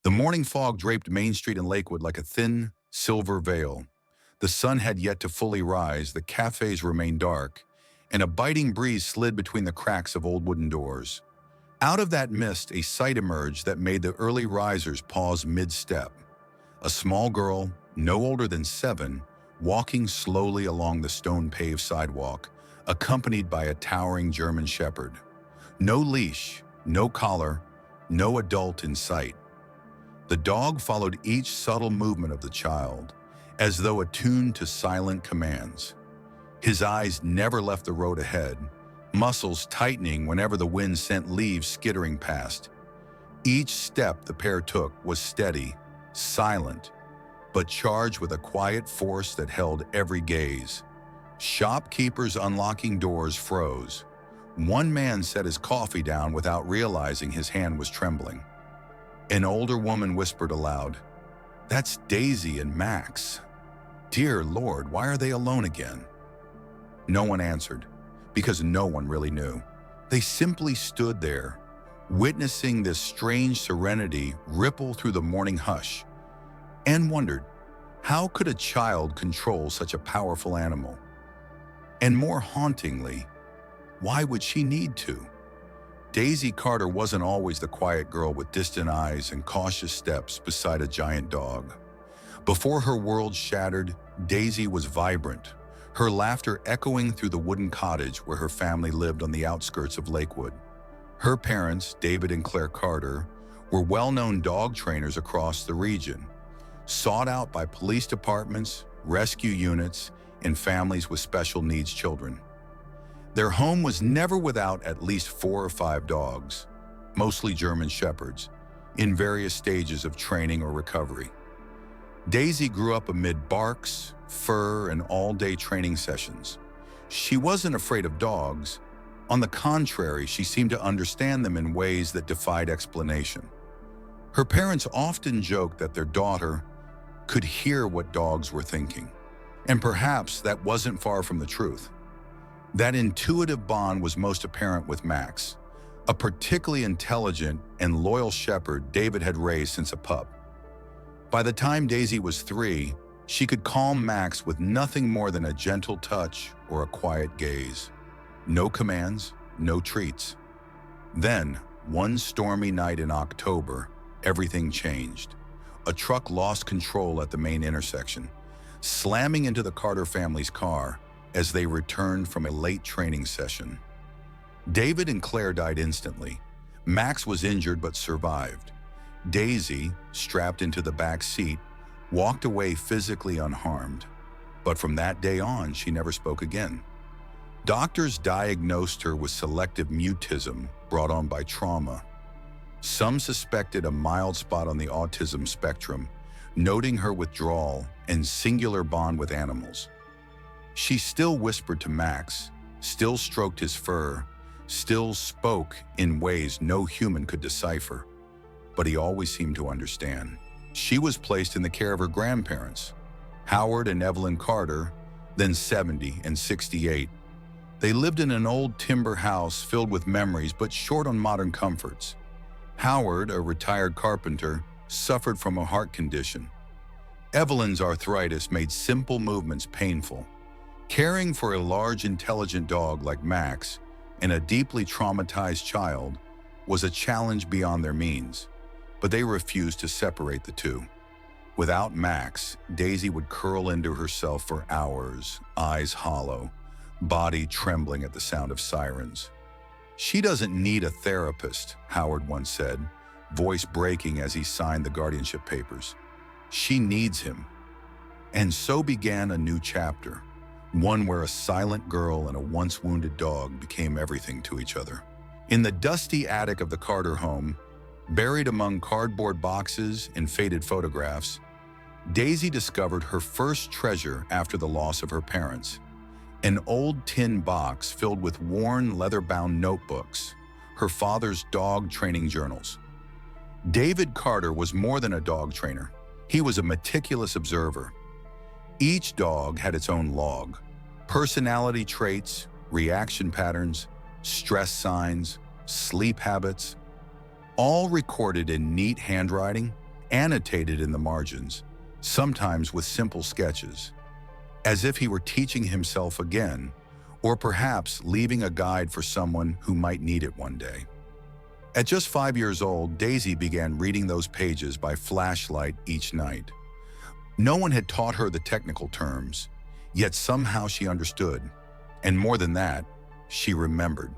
The morning fog draped Main Street in Lakewood like a thin, silver veil. The sun had yet to fully rise, the cafes remained dark, and a biting breeze slid between the cracks of old wooden doors. Out of that mist, a sight emerged that made the early risers pause mid-step. A small girl, no older than 7, walking slowly along the stone-paved sidewalk, accompanied by a towering German shepherd. No leash, no collar, no adult in sight. The dog followed each subtle movement of the child, as though attuned to silent commands. His eyes never left the road ahead, muscles tightening whenever the wind sent leaves skittering past. Each step the pair took was steady, silent, but charged with a quiet force that held every gaze. Shopkeepers unlocking doors froze. One man set his coffee down without realizing his hand was trembling. An older woman whispered aloud, "That's Daisy and Max. Dear Lord, why are they alone again?" No one answered, because no one really knew. They simply stood there, witnessing this strange serenity ripple through the morning hush, and wondered, how could a child control such a powerful animal? And more hauntingly, why would she need to? Daisy Carter wasn't always the quiet girl with distant eyes and cautious steps beside a giant dog. Before her world shattered, Daisy was vibrant, her laughter echoing through the wooden cottage where her family lived on the outskirts of Lakewood. Her parents, David and Claire Carter, were well-known dog trainers across the region, sought out by police departments, rescue units, and families with special needs children. Their home was never without at least 4 or 5 dogs, mostly German shepherds, in various stages of training or recovery. Daisy grew up amid barks, fur, and all-day training sessions. She wasn't afraid of dogs. On the contrary, she seemed to understand them in ways that defied explanation. Her parents often joked that their daughter could hear what dogs were thinking, and perhaps that wasn't far from the truth. That intuitive bond was most apparent with Max, a particularly intelligent and loyal shepherd David had raised since a pup. By the time Daisy was 3, she could calm Max with nothing more than a gentle touch or a quiet gaze. No commands, no treats. Then, one stormy night in October, everything changed. A truck lost control at the main intersection, slamming into the Carter family's car as they returned from a late training session. David and Claire died instantly. Max was injured but survived. Daisy, strapped into the back seat, walked away physically unharmed. But from that day on, she never spoke again. Doctors diagnosed her with selective mutism brought on by trauma. Some suspected a mild spot on the autism spectrum, noting her withdrawal and singular bond with animals. She still whispered to Max, still stroked his fur, still spoke in ways no human could decipher, but he always seemed to understand. She was placed in the care of her grandparents, Howard and Evelyn Carter, then 70 and 68. They lived in an old timber house filled with memories but short on modern comforts. Howard, a retired carpenter, suffered from a heart condition. Evelyn's arthritis made simple movements painful. Caring for a large, intelligent dog like Max and a deeply traumatized child was a challenge beyond their means, but they refused to separate the two. Without Max, Daisy would curl into herself for hours, eyes hollow, body trembling at the sound of sirens. "She doesn't need a therapist," Howard once said, voice breaking as he signed the guardianship papers. "She needs him." And so began a new chapter, one where a silent girl and a once wounded dog became everything to each other. In the dusty attic of the Carter home, buried among cardboard boxes and faded photographs, Daisy discovered her first treasure after the loss of her parents, an old tin box filled with worn leather-bound notebooks, her father's dog training journals. David Carter was more than a dog trainer. He was a meticulous observer. Each dog had its own log, personality traits, reaction patterns, stress signs, sleep habits, all recorded in neat handwriting annotated in the margins, sometimes with simple sketches, as if he were teaching himself again, or perhaps leaving a guide for someone who might need it one day. At just 5 years old, Daisy began reading those pages by flashlight each night. No one had taught her the technical terms, yet somehow she understood. And more than that, she remembered.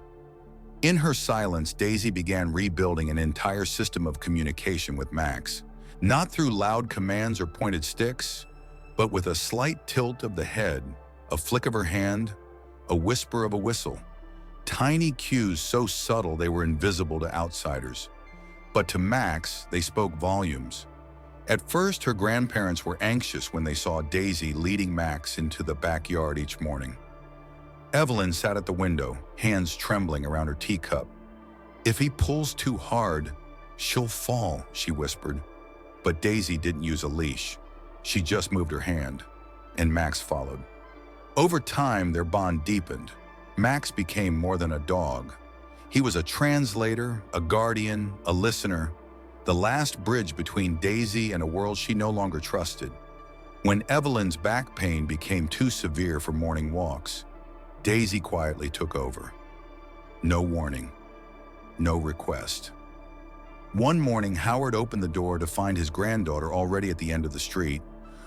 In her silence, Daisy began rebuilding an entire system of communication with Max, not through loud commands or pointed sticks, but with a slight tilt of the head, a flick of her hand, a whisper of a whistle. Tiny cues so subtle they were invisible to outsiders. But to Max, they spoke volumes. At first, her grandparents were anxious when they saw Daisy leading Max into the backyard each morning. Evelyn sat at the window, hands trembling around her teacup. "If he pulls too hard, she'll fall," she whispered. But Daisy didn't use a leash. She just moved her hand, and Max followed. Over time, their bond deepened. Max became more than a dog. He was a translator, a guardian, a listener, the last bridge between Daisy and a world she no longer trusted. When Evelyn's back pain became too severe for morning walks, Daisy quietly took over. No warning, no request. One morning, Howard opened the door to find his granddaughter already at the end of the street,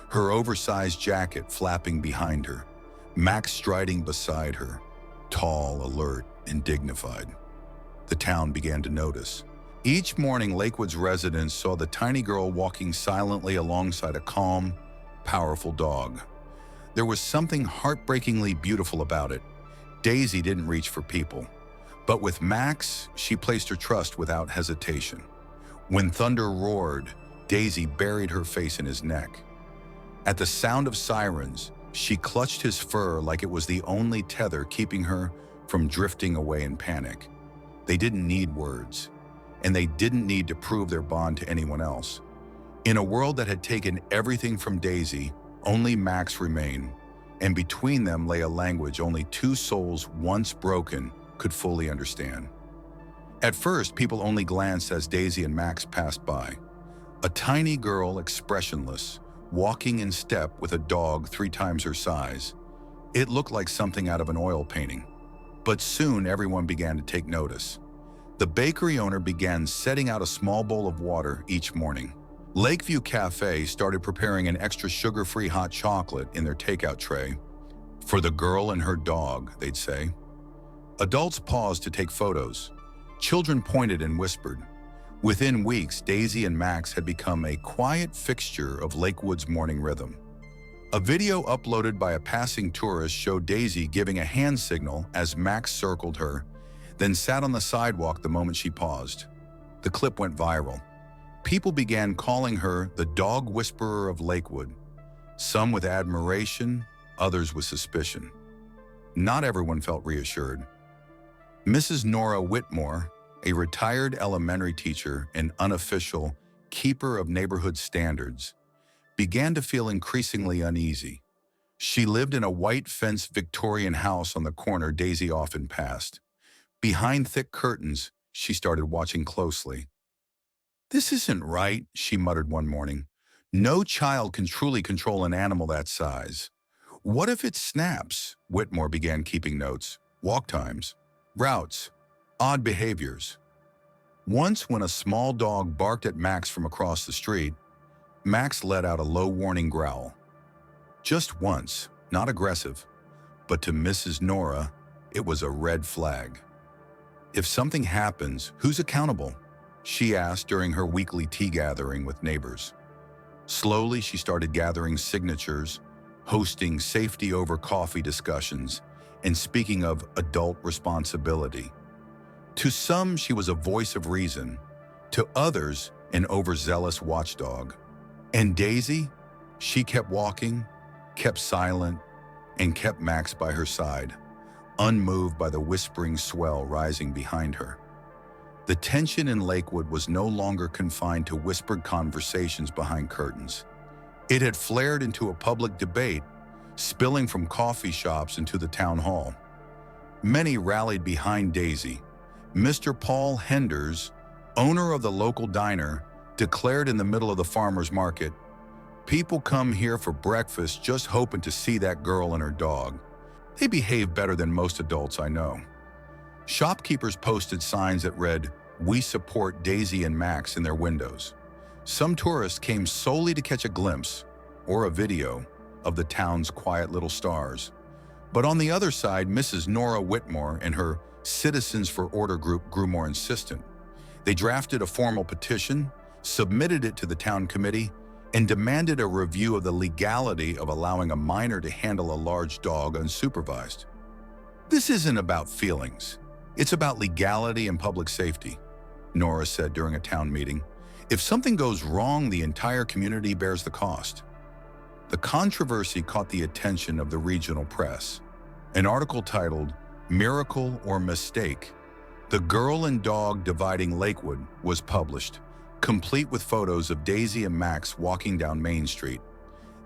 her oversized jacket flapping behind her, Max striding beside her, tall, alert, and dignified. The town began to notice. Each morning, Lakewood's residents saw the tiny girl walking silently alongside a calm, powerful dog. There was something heartbreakingly beautiful about it. Daisy didn't reach for people, but with Max, she placed her trust without hesitation. When thunder roared, Daisy buried her face in his neck. At the sound of sirens, she clutched his fur like it was the only tether keeping her from drifting away in panic. They didn't need words, and they didn't need to prove their bond to anyone else. In a world that had taken everything from Daisy, only Max remained, and between them lay a language only two souls once broken could fully understand. At first, people only glanced as Daisy and Max passed by. A tiny girl, expressionless, walking in step with a dog 3 times her size. It looked like something out of an oil painting. But soon everyone began to take notice. The bakery owner began setting out a small bowl of water each morning. Lakeview Cafe started preparing an extra sugar-free hot chocolate in their takeout tray. "For the girl and her dog," they'd say. Adults paused to take photos. Children pointed and whispered. Within weeks, Daisy and Max had become a quiet fixture of Lakewood's morning rhythm. A video uploaded by a passing tourist showed Daisy giving a hand signal as Max circled her, then sat on the sidewalk the moment she paused. The clip went viral. People began calling her the dog whisperer of Lakewood, some with admiration, others with suspicion. Not everyone felt reassured. Mrs. Nora Whitmore, a retired elementary teacher and unofficial keeper of neighborhood standards, began to feel increasingly uneasy. She lived in a white-fenced Victorian house on the corner Daisy often passed. Behind thick curtains, she started watching closely. "This isn't right," she muttered one morning. "No child can truly control an animal that size. What if it snaps?" Whitmore began keeping notes, walk times, routes, odd behaviors. Once, when a small dog barked at Max from across the street, Max let out a low warning growl. Just once, not aggressive, but to Mrs. Nora, it was a red flag. "If something happens, who's accountable?" she asked during her weekly tea gathering with neighbors. Slowly, she started gathering signatures, hosting safety over coffee discussions, and speaking of adult responsibility. To some, she was a voice of reason. To others, an overzealous watchdog. And Daisy? She kept walking, kept silent, and kept Max by her side, unmoved by the whispering swell rising behind her. The tension in Lakewood was no longer confined to whispered conversations behind curtains. It had flared into a public debate, spilling from coffee shops into the town hall. Many rallied behind Daisy. Mr. Paul Henders, owner of the local diner, declared in the middle of the farmer's market, "People come here for breakfast just hoping to see that girl and her dog. They behave better than most adults I know." Shopkeepers posted signs that read, "We support Daisy and Max" in their windows. Some tourists came solely to catch a glimpse, or a video, of the town's quiet little stars. But on the other side, Mrs. Nora Whitmore and her Citizens for Order group grew more insistent. They drafted a formal petition, submitted it to the town committee, and demanded a review of the legality of allowing a minor to handle a large dog unsupervised. "This isn't about feelings. It's about legality and public safety," Nora said during a town meeting. "If something goes wrong, the entire community bears the cost." The controversy caught the attention of the regional press. An article titled, "Miracle or Mistake? The Girl and Dog Dividing Lakewood" was published, complete with photos of Daisy and Max walking down Main Street.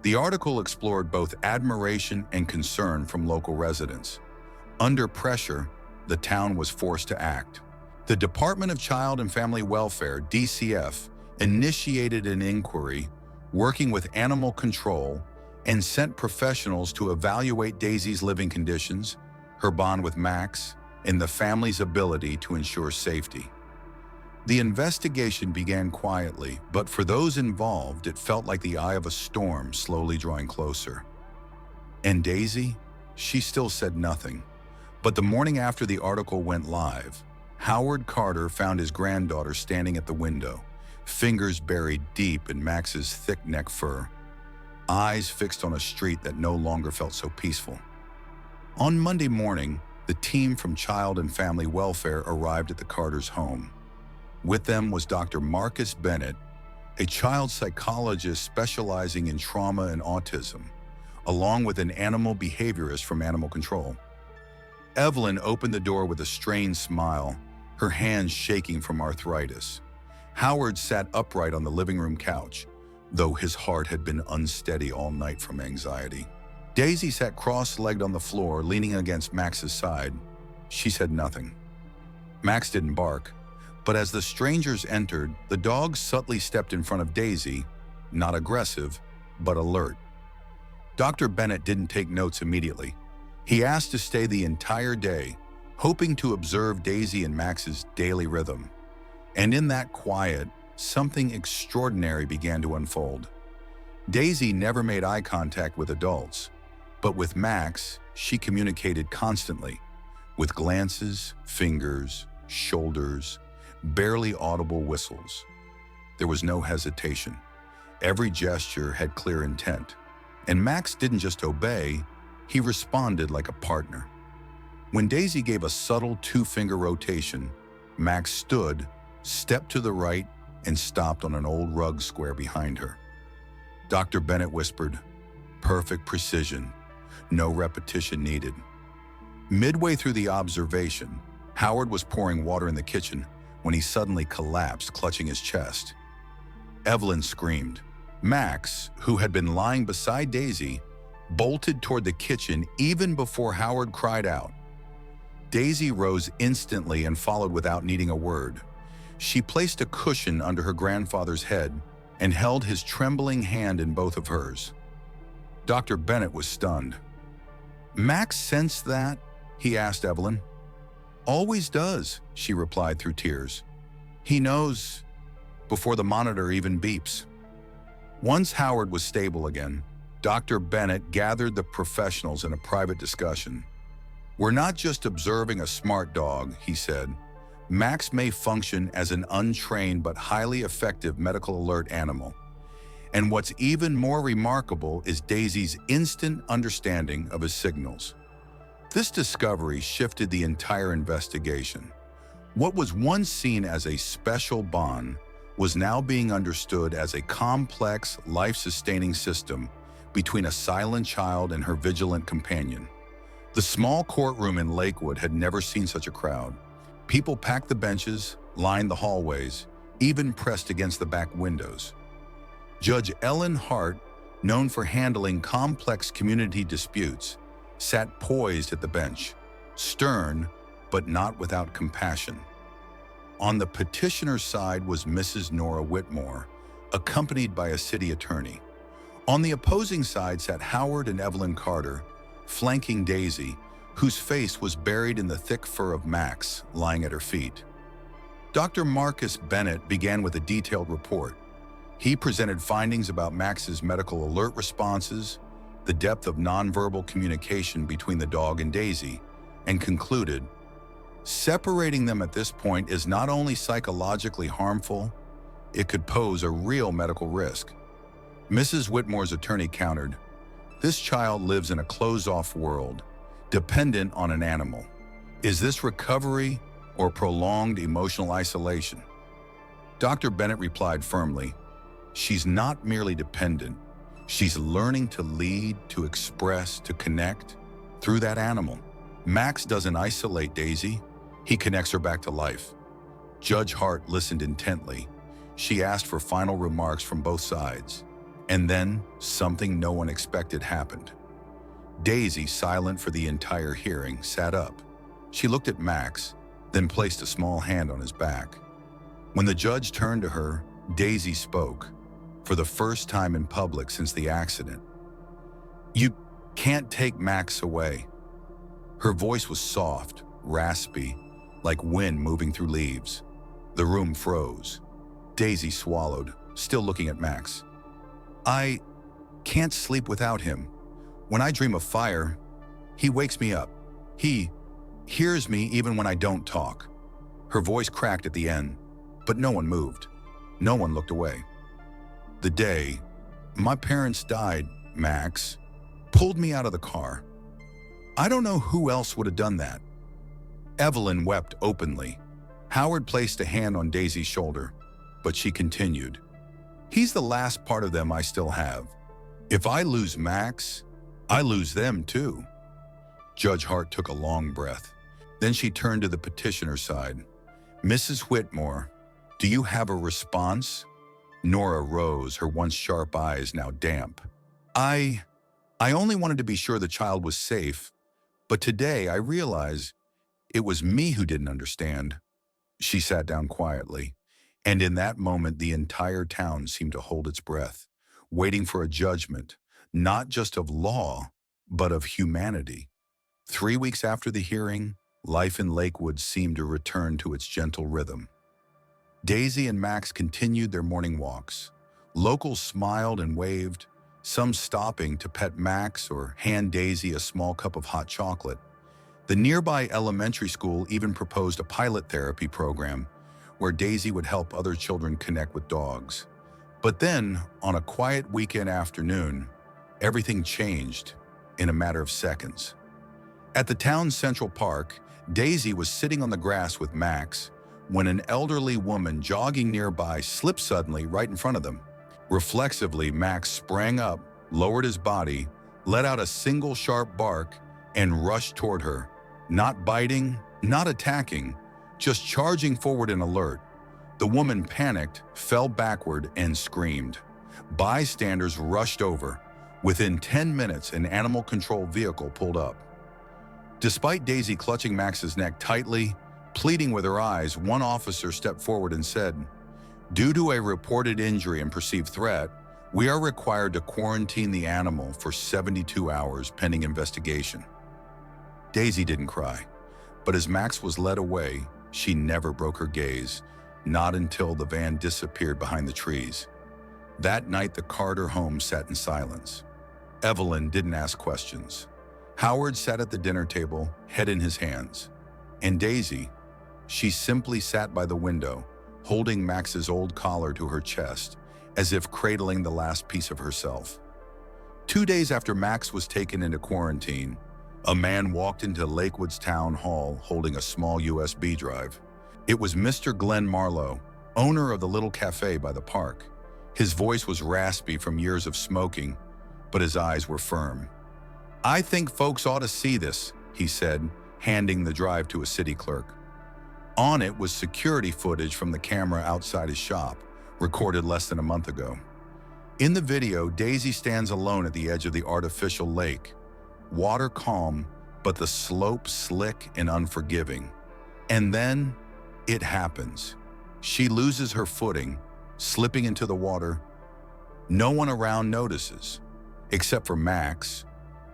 The article explored both admiration and concern from local residents. Under pressure, the town was forced to act. The Department of Child and Family Welfare, DCF, initiated an inquiry, working with animal control, and sent professionals to evaluate Daisy's living conditions, her bond with Max, and the family's ability to ensure safety. The investigation began quietly, but for those involved, it felt like the eye of a storm slowly drawing closer. And Daisy? She still said nothing. But the morning after the article went live, Howard Carter found his granddaughter standing at the window, fingers buried deep in Max's thick neck fur, eyes fixed on a street that no longer felt so peaceful. On Monday morning, the team from Child and Family Welfare arrived at the Carters' home. With them was Dr. Marcus Bennett, a child psychologist specializing in trauma and autism, along with an animal behaviorist from Animal Control. Evelyn opened the door with a strained smile, her hands shaking from arthritis. Howard sat upright on the living room couch, though his heart had been unsteady all night from anxiety. Daisy sat cross-legged on the floor, leaning against Max's side. She said nothing. Max didn't bark, but as the strangers entered, the dog subtly stepped in front of Daisy, not aggressive, but alert. Dr. Bennett didn't take notes immediately. He asked to stay the entire day, hoping to observe Daisy and Max's daily rhythm. And in that quiet, something extraordinary began to unfold. Daisy never made eye contact with adults, but with Max, she communicated constantly, with glances, fingers, shoulders, barely audible whistles. There was no hesitation. Every gesture had clear intent. And Max didn't just obey, he responded like a partner. When Daisy gave a subtle two-finger rotation, Max stood, stepped to the right, and stopped on an old rug square behind her. Dr. Bennett whispered, "Perfect precision, no repetition needed." Midway through the observation, Howard was pouring water in the kitchen when he suddenly collapsed, clutching his chest. Evelyn screamed. Max, who had been lying beside Daisy, bolted toward the kitchen even before Howard cried out. Daisy rose instantly and followed without needing a word. She placed a cushion under her grandfather's head and held his trembling hand in both of hers. Dr. Bennett was stunned. "Max sensed that?" he asked Evelyn. "Always does," she replied through tears. "He knows before the monitor even beeps." Once Howard was stable again, Dr. Bennett gathered the professionals in a private discussion. "We're not just observing a smart dog," he said. "Max may function as an untrained but highly effective medical alert animal. And what's even more remarkable is Daisy's instant understanding of his signals." This discovery shifted the entire investigation. What was once seen as a special bond was now being understood as a complex, life-sustaining system between a silent child and her vigilant companion. The small courtroom in Lakewood had never seen such a crowd. People packed the benches, lined the hallways, even pressed against the back windows. Judge Ellen Hart, known for handling complex community disputes, sat poised at the bench, stern but not without compassion. On the petitioner's side was Mrs. Nora Whitmore, accompanied by a city attorney. On the opposing side sat Howard and Evelyn Carter, flanking Daisy, whose face was buried in the thick fur of Max lying at her feet. Dr. Marcus Bennett began with a detailed report. He presented findings about Max's medical alert responses, the depth of nonverbal communication between the dog and Daisy, and concluded, separating them at this point is not only psychologically harmful, it could pose a real medical risk. Mrs. Whitmore's attorney countered, this child lives in a closed-off world, dependent on an animal. Is this recovery or prolonged emotional isolation? Dr. Bennett replied firmly, she's not merely dependent. She's learning to lead, to express, to connect through that animal. Max doesn't isolate Daisy. He connects her back to life. Judge Hart listened intently. She asked for final remarks from both sides. And then something no one expected happened. Daisy, silent for the entire hearing, sat up. She looked at Max, then placed a small hand on his back. When the judge turned to her, Daisy spoke, for the first time in public since the accident. You can't take Max away. Her voice was soft, raspy, like wind moving through leaves. The room froze. Daisy swallowed, still looking at Max. I can't sleep without him. When I dream of fire, he wakes me up. He hears me even when I don't talk. Her voice cracked at the end, but no one moved. No one looked away. The day my parents died, Max pulled me out of the car. I don't know who else would have done that. Evelyn wept openly. Howard placed a hand on Daisy's shoulder, but she continued. He's the last part of them I still have. If I lose Max, I lose them too. Judge Hart took a long breath. Then she turned to the petitioner's side. Mrs. Whitmore, do you have a response? Nora rose, her once sharp eyes now damp. I only wanted to be sure the child was safe, but today I realize it was me who didn't understand. She sat down quietly, and in that moment the entire town seemed to hold its breath, waiting for a judgment, not just of law, but of humanity. 3 weeks after the hearing, life in Lakewood seemed to return to its gentle rhythm. Daisy and Max continued their morning walks. Locals smiled and waved, some stopping to pet Max or hand Daisy a small cup of hot chocolate. The nearby elementary school even proposed a pilot therapy program where Daisy would help other children connect with dogs. But then, on a quiet weekend afternoon, everything changed in a matter of seconds. At the town's Central Park, Daisy was sitting on the grass with Max when an elderly woman jogging nearby slipped suddenly right in front of them. Reflexively, Max sprang up, lowered his body, let out a single sharp bark, and rushed toward her, not biting, not attacking, just charging forward in alert. The woman panicked, fell backward, and screamed. Bystanders rushed over. Within 10 minutes, an animal control vehicle pulled up. Despite Daisy clutching Max's neck tightly, pleading with her eyes, one officer stepped forward and said, "Due to a reported injury and perceived threat, we are required to quarantine the animal for 72 hours pending investigation." Daisy didn't cry, but as Max was led away, she never broke her gaze, not until the van disappeared behind the trees. That night, the Carter home sat in silence. Evelyn didn't ask questions. Howard sat at the dinner table, head in his hands. And Daisy, she simply sat by the window, holding Max's old collar to her chest, as if cradling the last piece of herself. 2 days after Max was taken into quarantine, a man walked into Lakewood's town hall holding a small USB drive. It was Mr. Glenn Marlowe, owner of the little cafe by the park. His voice was raspy from years of smoking, but his eyes were firm. "I think folks ought to see this," he said, handing the drive to a city clerk. On it was security footage from the camera outside his shop, recorded less than a month ago. In the video, Daisy stands alone at the edge of the artificial lake. Water calm, but the slope slick and unforgiving. And then, It happens. She loses her footing, slipping into the water. No one around notices, except for Max,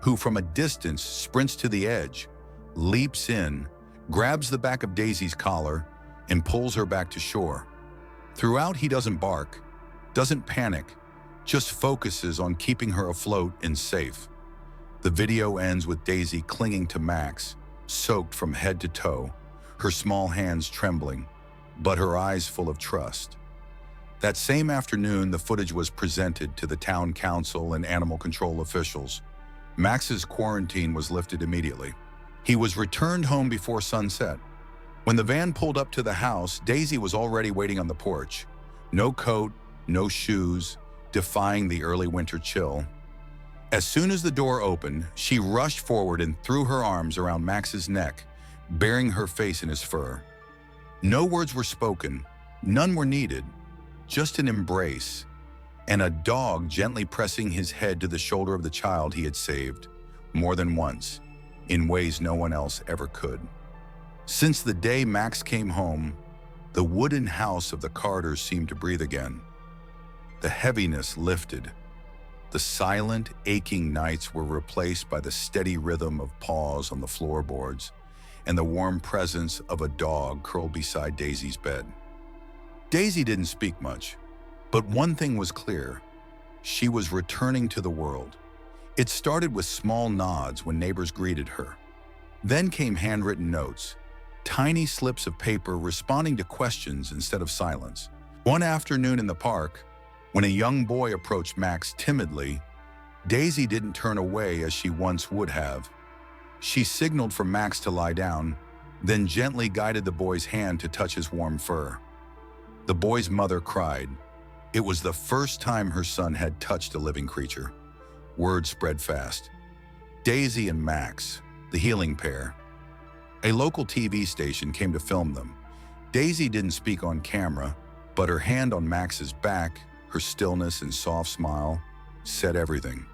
who from a distance sprints to the edge, leaps in, grabs the back of Daisy's collar, and pulls her back to shore. Throughout, he doesn't bark, doesn't panic, just focuses on keeping her afloat and safe. The video ends with Daisy clinging to Max, soaked from head to toe, her small hands trembling, but her eyes full of trust. That same afternoon, the footage was presented to the town council and animal control officials. Max's quarantine was lifted immediately. He was returned home before sunset. When the van pulled up to the house, Daisy was already waiting on the porch. No coat, no shoes, defying the early winter chill. As soon as the door opened, she rushed forward and threw her arms around Max's neck, burying her face in his fur. No words were spoken, none were needed, just an embrace, and a dog gently pressing his head to the shoulder of the child he had saved, more than once, in ways no one else ever could. Since the day Max came home, the wooden house of the Carters seemed to breathe again. The heaviness lifted. The silent, aching nights were replaced by the steady rhythm of paws on the floorboards and the warm presence of a dog curled beside Daisy's bed. Daisy didn't speak much, but one thing was clear. She was returning to the world. It started with small nods when neighbors greeted her. Then came handwritten notes, tiny slips of paper responding to questions instead of silence. One afternoon in the park, when a young boy approached Max timidly, Daisy didn't turn away as she once would have. She signaled for Max to lie down, then gently guided the boy's hand to touch his warm fur. The boy's mother cried. It was the first time her son had touched a living creature. Word spread fast. Daisy and Max, the healing pair. A local TV station came to film them. Daisy didn't speak on camera, but her hand on Max's back, her stillness and soft smile, said everything.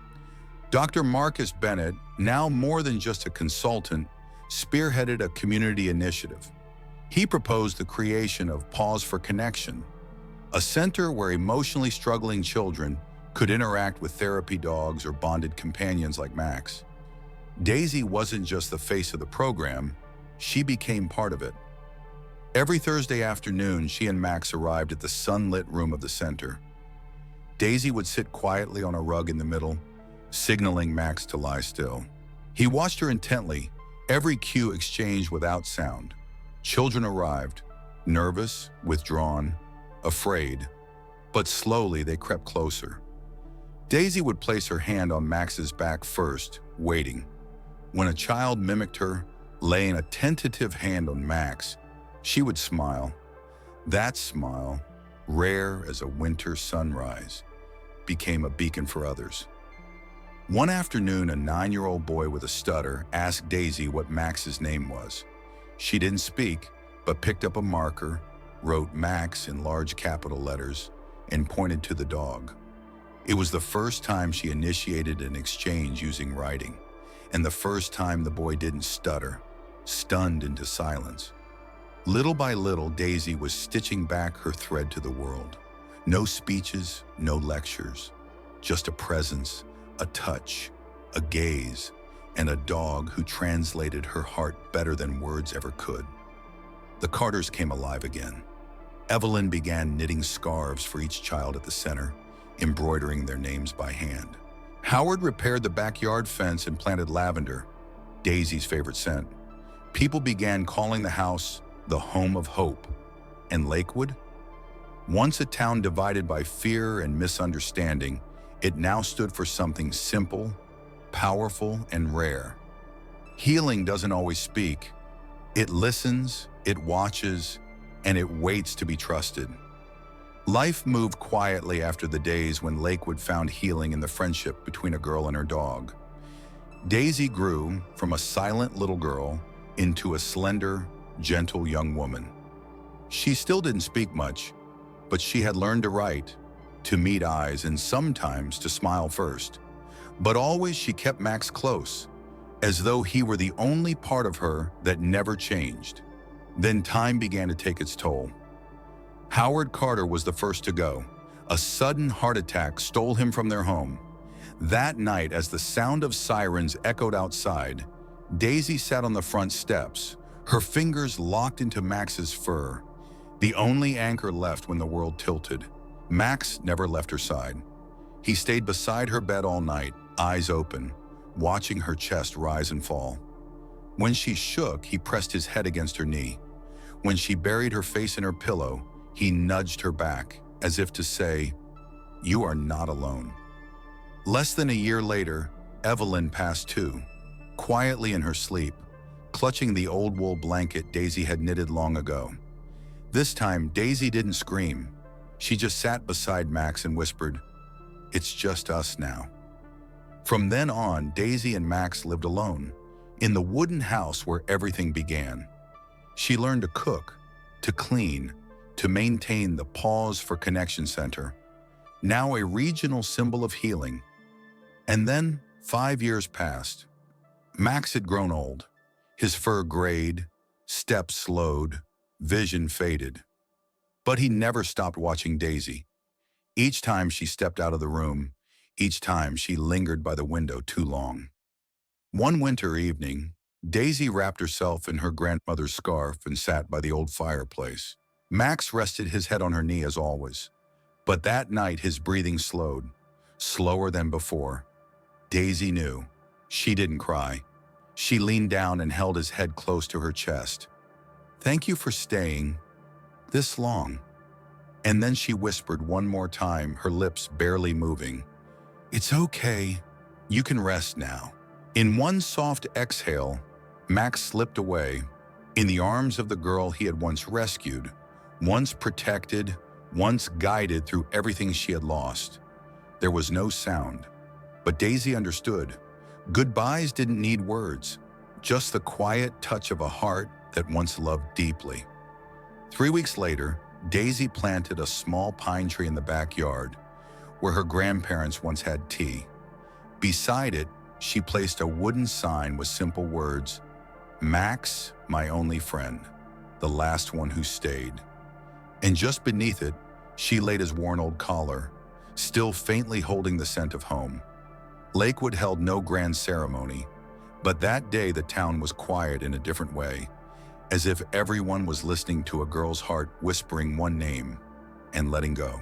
Dr. Marcus Bennett, now more than just a consultant, spearheaded a community initiative. He proposed the creation of Pause for Connection, a center where emotionally struggling children could interact with therapy dogs or bonded companions like Max. Daisy wasn't just the face of the program, she became part of it. Every Thursday afternoon, she and Max arrived at the sunlit room of the center. Daisy would sit quietly on a rug in the middle, signaling Max to lie still. He watched her intently, every cue exchanged without sound. Children arrived, nervous, withdrawn, afraid, but slowly they crept closer. Daisy would place her hand on Max's back first, waiting. When a child mimicked her, laying a tentative hand on Max, she would smile. That smile, rare as a winter sunrise, became a beacon for others. One afternoon, a 9-year-old boy with a stutter asked Daisy what Max's name was. She didn't speak, but picked up a marker, wrote Max in large capital letters, and pointed to the dog. It was the first time she initiated an exchange using writing, and the first time the boy didn't stutter, stunned into silence. Little by little, Daisy was stitching back her thread to the world. No speeches, no lectures, just a presence, a touch, a gaze, and a dog who translated her heart better than words ever could. The Carters came alive again. Evelyn began knitting scarves for each child at the center, embroidering their names by hand. Howard repaired the backyard fence and planted lavender, Daisy's favorite scent. People began calling the house the home of hope. And Lakewood? Once a town divided by fear and misunderstanding, it now stood for something simple, powerful, and rare. Healing doesn't always speak. It listens, it watches, and it waits to be trusted. Life moved quietly after the days when Lakewood found healing in the friendship between a girl and her dog. Daisy grew from a silent little girl into a slender, gentle young woman. She still didn't speak much, but she had learned to write, to meet eyes, and sometimes to smile first. But always she kept Max close, as though he were the only part of her that never changed. Then time began to take its toll. Howard Carter was the first to go. A sudden heart attack stole him from their home. That night, as the sound of sirens echoed outside, Daisy sat on the front steps, her fingers locked into Max's fur, the only anchor left when the world tilted. Max never left her side. He stayed beside her bed all night, eyes open, watching her chest rise and fall. When she shook, he pressed his head against her knee. When she buried her face in her pillow, he nudged her back, as if to say, "You are not alone." Less than a year later, Evelyn passed too, quietly in her sleep, clutching the old wool blanket Daisy had knitted long ago. This time, Daisy didn't scream. She just sat beside Max and whispered, "It's just us now." From then on, Daisy and Max lived alone, in the wooden house where everything began. She learned to cook, to clean, to maintain the Pause for Connection Center, now a regional symbol of healing. And then 5 years passed. Max had grown old. His fur grayed, steps slowed, vision faded. But he never stopped watching Daisy. Each time she stepped out of the room, each time she lingered by the window too long. One winter evening, Daisy wrapped herself in her grandmother's scarf and sat by the old fireplace. Max rested his head on her knee as always. But that night his breathing slowed, slower than before. Daisy knew. She didn't cry. She leaned down and held his head close to her chest. "Thank you for staying this long." And then she whispered one more time, her lips barely moving, "It's okay. You can rest now." In one soft exhale, Max slipped away, in the arms of the girl he had once rescued, once protected, once guided through everything she had lost. There was no sound, but Daisy understood. Goodbyes didn't need words, just the quiet touch of a heart that once loved deeply. 3 weeks later, Daisy planted a small pine tree in the backyard, where her grandparents once had tea. Beside it, she placed a wooden sign with simple words, "Max, my only friend, the last one who stayed." And just beneath it, she laid his worn old collar, still faintly holding the scent of home. Lakewood held no grand ceremony, but that day the town was quiet in a different way, as if everyone was listening to a girl's heart whispering one name and letting go.